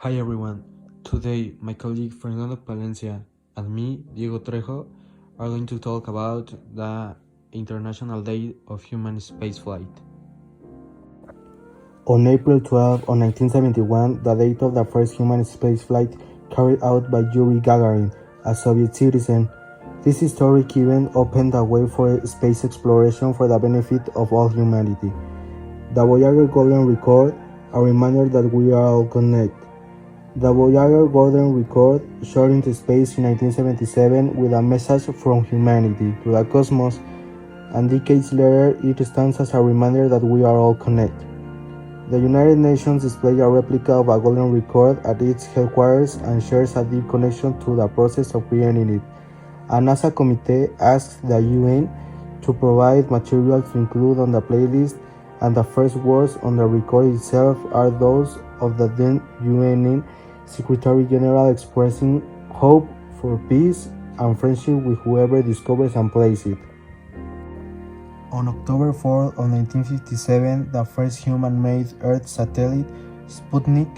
Hi everyone. Today, my colleague Fernando Palencia and me, Diego Trejo, are going to talk about the International Day of Human Spaceflight. On April 12, 1971, the date of the first human spaceflight carried out by Yuri Gagarin, a Soviet citizen. This historic event opened the way for space exploration for the benefit of all humanity. The Voyager Golden Record, a reminder that we are all connected. The Voyager Golden Record shot into space in 1977 with a message from humanity to the cosmos, and decades later it stands as a reminder that we are all connected. The United Nations displays a replica of a golden record at its headquarters and shares a deep connection to the process of creating it. A NASA committee asked the UN to provide material to include on the playlist, and the first words on the record itself are those of the then UN Secretary General expressing hope for peace and friendship with whoever discovers and plays it. On October 4, 1957, the first human-made Earth satellite, Sputnik,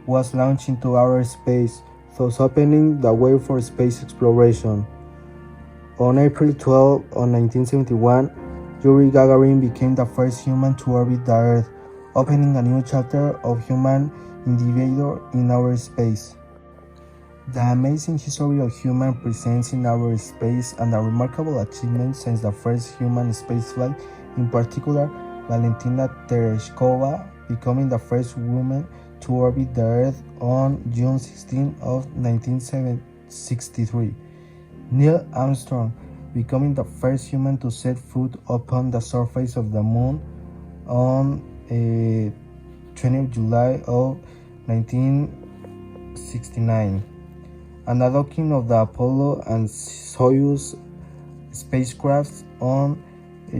was launched into outer space, thus opening the way for space exploration. On April 12, 1971, Yuri Gagarin became the first human to orbit the Earth, opening a new chapter of human endeavor in outer space. The amazing history of human presence in outer space and the remarkable achievements since the first human spaceflight, in particular Valentina Tereshkova becoming the first woman to orbit the Earth on June 16 of 1963. Neil Armstrong becoming the first human to set foot upon the surface of the moon on 20th July of 1969. And the docking of the Apollo and Soyuz spacecrafts on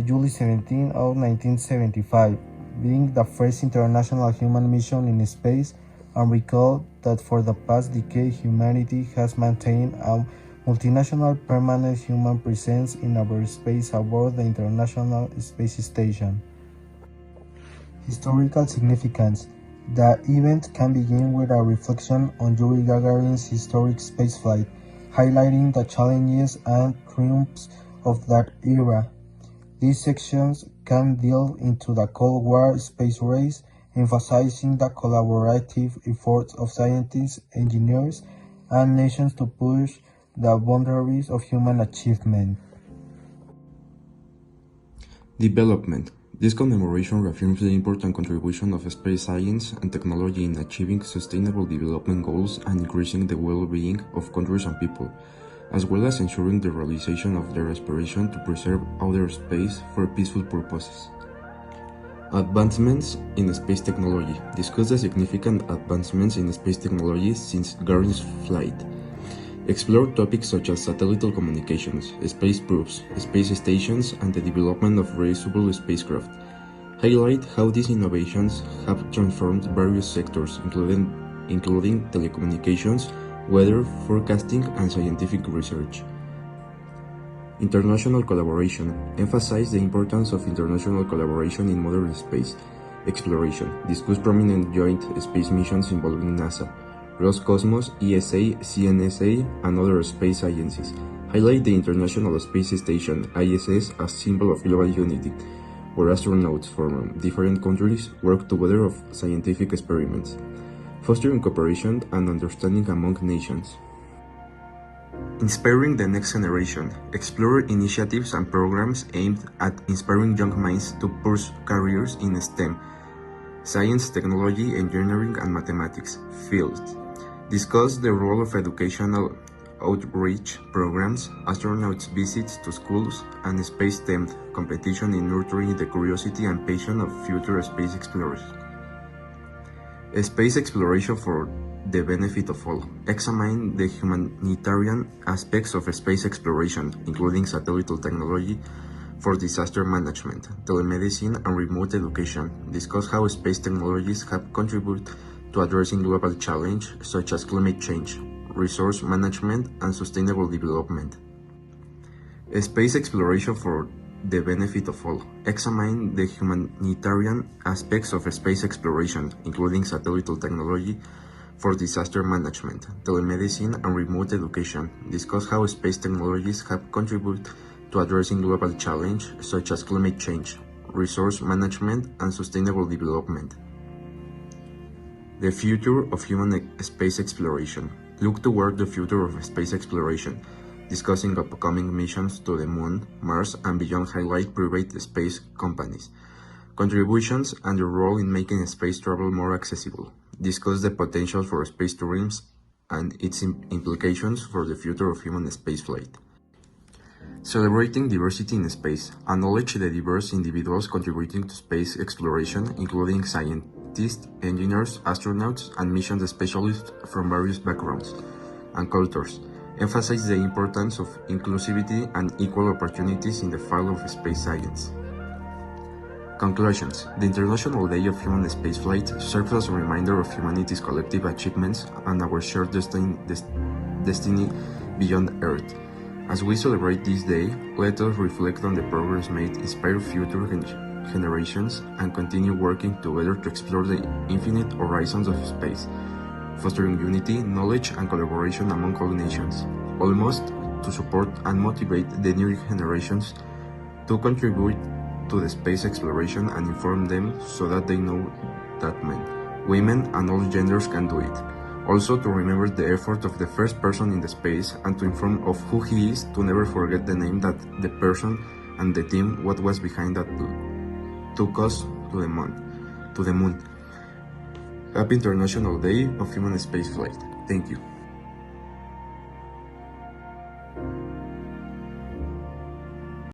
July 17 of 1975, being the first international human mission in space, and recall that for the past decade humanity has maintained a multinational permanent human presence in outer space aboard the International Space Station. Historical significance. The event can begin with a reflection on Yuri Gagarin's historic spaceflight, highlighting the challenges and triumphs of that era. These sections can delve into the Cold War space race, emphasizing the collaborative efforts of scientists, engineers, and nations to push the boundaries of human achievement. Development. This commemoration reaffirms the important contribution of space science and technology in achieving sustainable development goals and increasing the well-being of countries and people, as well as ensuring the realization of their aspiration to preserve outer space for peaceful purposes. Advancements in space technology. Discuss the significant advancements in space technology since Gagarin's flight. Explore topics such as satellite communications, space probes, space stations, and the development of reusable spacecraft. Highlight how these innovations have transformed various sectors, including telecommunications, weather forecasting, and scientific research. International collaboration. Emphasize the importance of international collaboration in modern space exploration. Discuss prominent joint space missions involving NASA, Roscosmos, ESA, CNSA, and other space agencies. Highlight the International Space Station (ISS) as symbol of global unity, where astronauts from different countries work together on scientific experiments, fostering cooperation and understanding among nations. Inspiring the next generation. Explore initiatives and programs aimed at inspiring young minds to pursue careers in STEM, science, technology, engineering, and mathematics fields. Discuss the role of educational outreach programs, astronauts' visits to schools, and space STEM competition in nurturing the curiosity and passion of future space explorers. Space exploration for the benefit of all. Examine the humanitarian aspects of space exploration, including satellite technology for disaster management, telemedicine, and remote education. Discuss how space technologies have contributed to addressing global challenges such as climate change, resource management, and sustainable development. Space exploration for the benefit of all. Examine the humanitarian aspects of space exploration, including satellite technology for disaster management, telemedicine, and remote education, discuss how space technologies have contributed to addressing global challenges such as climate change, resource management, and sustainable development. The future of human space exploration. Look toward the future of space exploration, discussing upcoming missions to the Moon, Mars, and beyond highlight private space companies, contributions, and their role in making space travel more accessible. Discuss the potential for space tourism and its implications for the future of human spaceflight. Celebrating diversity in space. Acknowledge the diverse individuals contributing to space exploration, including scientists, engineers, astronauts, and mission specialists from various backgrounds and cultures. Emphasize the importance of inclusivity and equal opportunities in the field of space science. Conclusions. The International Day of Human Spaceflight serves as a reminder of humanity's collective achievements and our shared destiny beyond Earth. As we celebrate this day, let us reflect on the progress made, inspire future generations, and continue working together to explore the infinite horizons of space, fostering unity, knowledge, and collaboration among all nations, almost to support and motivate the new generations to contribute to the space exploration and inform them so that they know that men, women, and all genders can do it. Also to remember the effort of the first person in the space and to inform of who he is, to never forget the name that the person and the team what was behind that took us to the moon. Happy International Day of Human Spaceflight. Thank you.